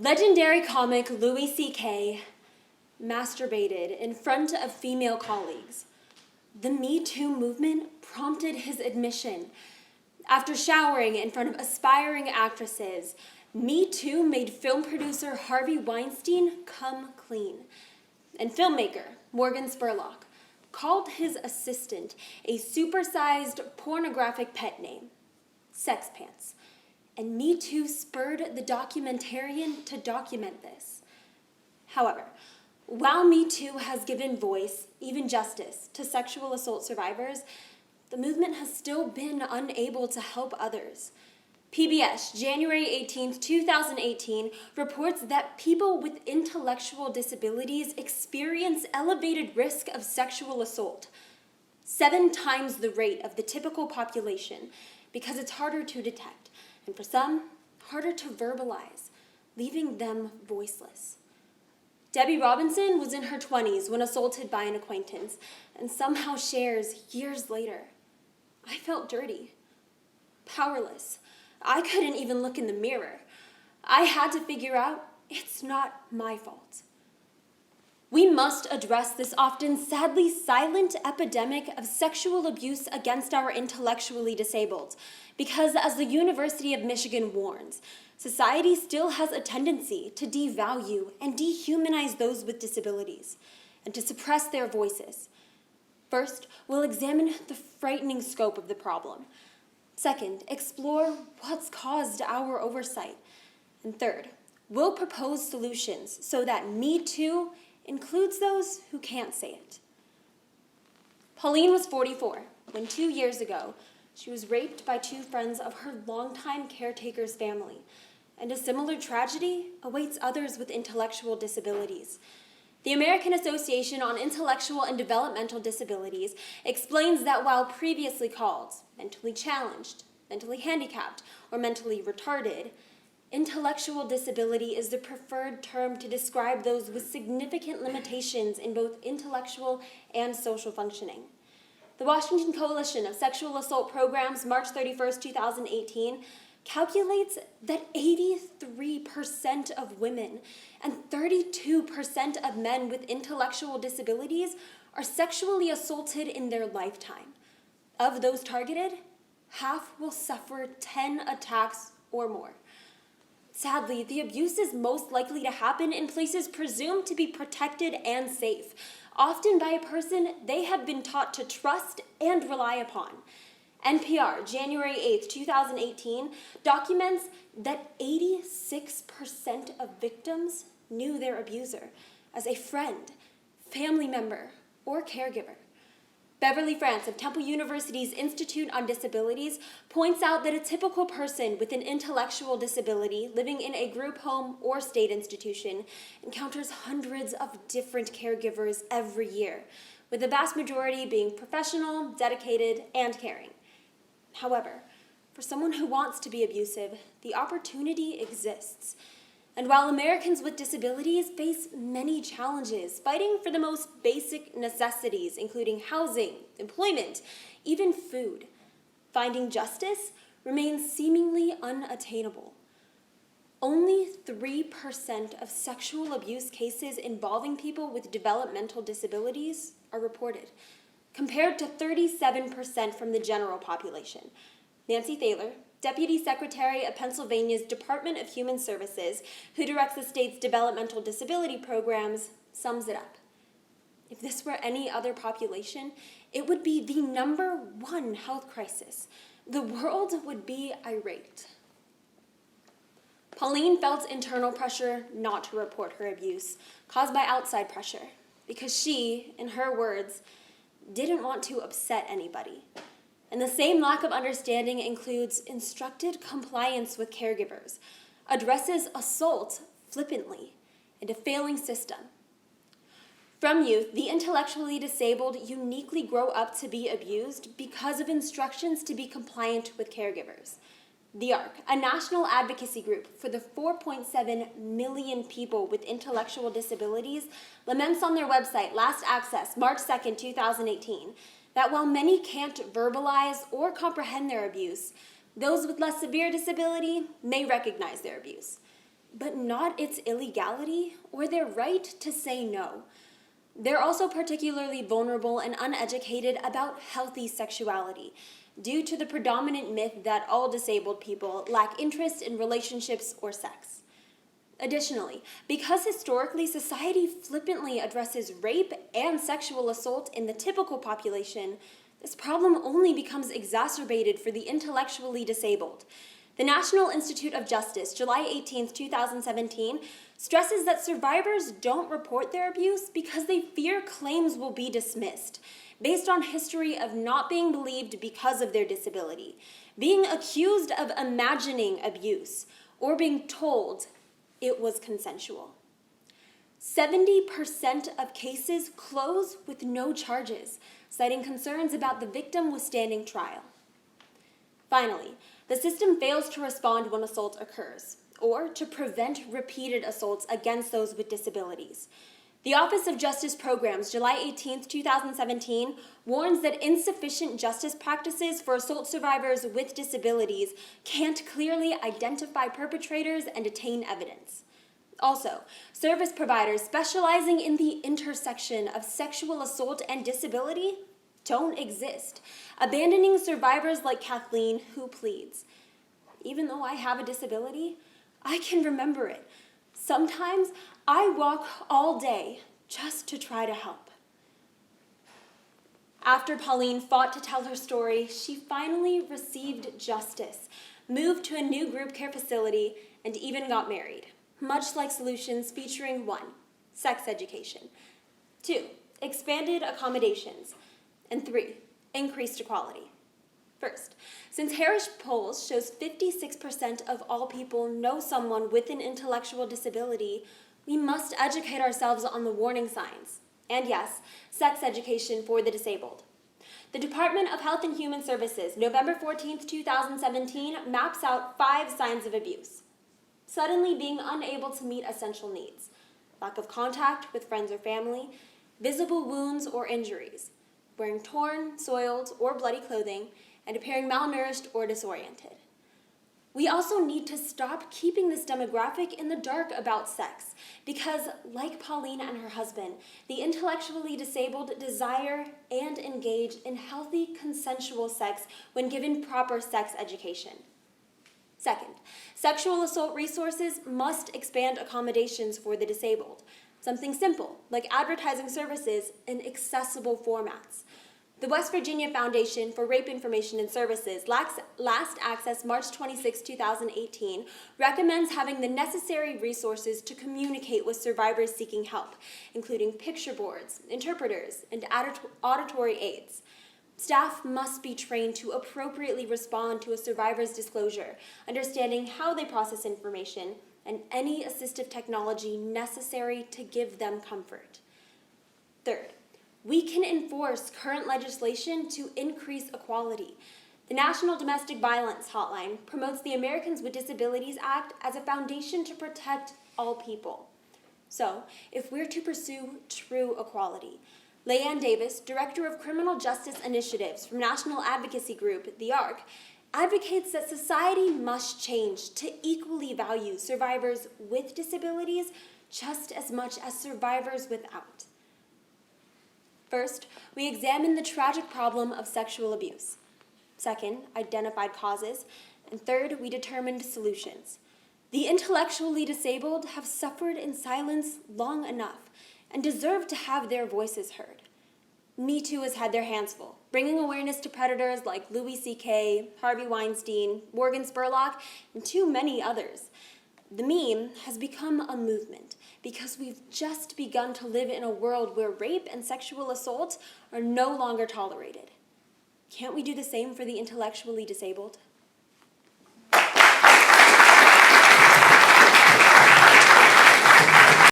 Legendary comic Louis C.K. masturbated in front of female colleagues. The Me Too movement prompted his admission. After showering in front of aspiring actresses, Me Too made film producer Harvey Weinstein come clean. And filmmaker Morgan Spurlock called his assistant a supersized pornographic pet name, Sex Pants. And Me Too spurred the documentarian to document this. However, while Me Too has given voice, even justice, to sexual assault survivors, the movement has still been unable to help others. PBS, January 18, 2018, reports that people with intellectual disabilities experience elevated risk of sexual assault, 7 times the rate of the typical population, because it's harder to detect, and for some, harder to verbalize, leaving them voiceless. Debbie Robinson was in her 20s when assaulted by an acquaintance, and somehow shares years later, "I felt dirty, powerless. I couldn't even look in the mirror. I had to figure out it's not my fault." We must address this often sadly silent epidemic of sexual abuse against our intellectually disabled, because as the University of Michigan warns, society still has a tendency to devalue and dehumanize those with disabilities and to suppress their voices. First, we'll examine the frightening scope of the problem. Second, explore what's caused our oversight. And third, we'll propose solutions so that Me Too includes those who can't say it. Pauline was 44 when 2 years ago, she was raped by 2 friends of her longtime caretaker's family, and a similar tragedy awaits others with intellectual disabilities. The American Association on Intellectual and Developmental Disabilities explains that while previously called mentally challenged, mentally handicapped, or mentally retarded, intellectual disability is the preferred term to describe those with significant limitations in both intellectual and social functioning. The Washington Coalition of Sexual Assault Programs, March 31st, 2018, calculates that 83% of women and 32% of men with intellectual disabilities are sexually assaulted in their lifetime. Of those targeted, half will suffer 10 attacks or more. Sadly, the abuse is most likely to happen in places presumed to be protected and safe, often by a person they have been taught to trust and rely upon. NPR, January 8, 2018, documents that 86% of victims knew their abuser as a friend, family member, or caregiver. Beverly France of Temple University's Institute on Disabilities points out that a typical person with an intellectual disability living in a group home or state institution encounters hundreds of different caregivers every year, with the vast majority being professional, dedicated, and caring. However, for someone who wants to be abusive, the opportunity exists. And while Americans with disabilities face many challenges, fighting for the most basic necessities, including housing, employment, even food, finding justice remains seemingly unattainable. Only 3% of sexual abuse cases involving people with developmental disabilities are reported, compared to 37% from the general population. Nancy Thaler, Deputy Secretary of Pennsylvania's Department of Human Services, who directs the state's developmental disability programs, sums it up. If this were any other population, it would be the #1 health crisis. The world would be irate. Pauline felt internal pressure not to report her abuse, caused by outside pressure, because she, in her words, didn't want to upset anybody. And the same lack of understanding includes instructed compliance with caregivers, addresses assault flippantly, and a failing system. From youth, the intellectually disabled uniquely grow up to be abused because of instructions to be compliant with caregivers. The ARC, a national advocacy group for the 4.7 million people with intellectual disabilities, laments on their website, Last Access, March 2nd, 2018, that while many can't verbalize or comprehend their abuse, those with less severe disability may recognize their abuse. but not its illegality or their right to say no. They're also particularly vulnerable and uneducated about healthy sexuality, due to the predominant myth that all disabled people lack interest in relationships or sex. Additionally, because historically society flippantly addresses rape and sexual assault in the typical population, this problem only becomes exacerbated for the intellectually disabled. The National Institute of Justice, July 18, 2017, stresses that survivors don't report their abuse because they fear claims will be dismissed, based on history of not being believed because of their disability, being accused of imagining abuse, or being told it was consensual. 70% of cases close with no charges, citing concerns about the victim withstanding trial. Finally, the system fails to respond when assault occurs, or to prevent repeated assaults against those with disabilities. The Office of Justice Programs, July 18, 2017, warns that insufficient justice practices for assault survivors with disabilities can't clearly identify perpetrators and detain evidence. Also, service providers specializing in the intersection of sexual assault and disability don't exist, abandoning survivors like Kathleen, who pleads, "Even though I have a disability, I can remember it. Sometimes I walk all day just to try to help." After Pauline fought to tell her story, she finally received justice, moved to a new group care facility, and even got married, much like solutions featuring 1, sex education, 2, expanded accommodations, and 3, increased equality. First, since Harris polls shows 56% of all people know someone with an intellectual disability, we must educate ourselves on the warning signs. And yes, sex education for the disabled. The Department of Health and Human Services, November 14, 2017, maps out 5 signs of abuse. Suddenly being unable to meet essential needs, lack of contact with friends or family, visible wounds or injuries, wearing torn, soiled, or bloody clothing, and appearing malnourished or disoriented. We also need to stop keeping this demographic in the dark about sex, because, like Pauline and her husband, the intellectually disabled desire and engage in healthy, consensual sex when given proper sex education. Second, sexual assault resources must expand accommodations for the disabled. Something simple, like advertising services in accessible formats. The West Virginia Foundation for Rape Information and Services, Last Access, March 26, 2018, recommends having the necessary resources to communicate with survivors seeking help, including picture boards, interpreters, and auditory aids. Staff must be trained to appropriately respond to a survivor's disclosure, understanding how they process information, and any assistive technology necessary to give them comfort. Third, we can enforce current legislation to increase equality. The National Domestic Violence Hotline promotes the Americans with Disabilities Act as a foundation to protect all people. So, if we're to pursue true equality, Leanne Davis, Director of Criminal Justice Initiatives from National Advocacy Group, the ARC, advocates that society must change to equally value survivors with disabilities just as much as survivors without. First, we examine the tragic problem of sexual abuse. Second, identified causes. And third, we determined solutions. The intellectually disabled have suffered in silence long enough and deserve to have their voices heard. Me Too has had their hands full, bringing awareness to predators like Louis C.K., Harvey Weinstein, Morgan Spurlock, and too many others. The meme has become a movement because we've just begun to live in a world where rape and sexual assault are no longer tolerated. Can't we do the same for the intellectually disabled?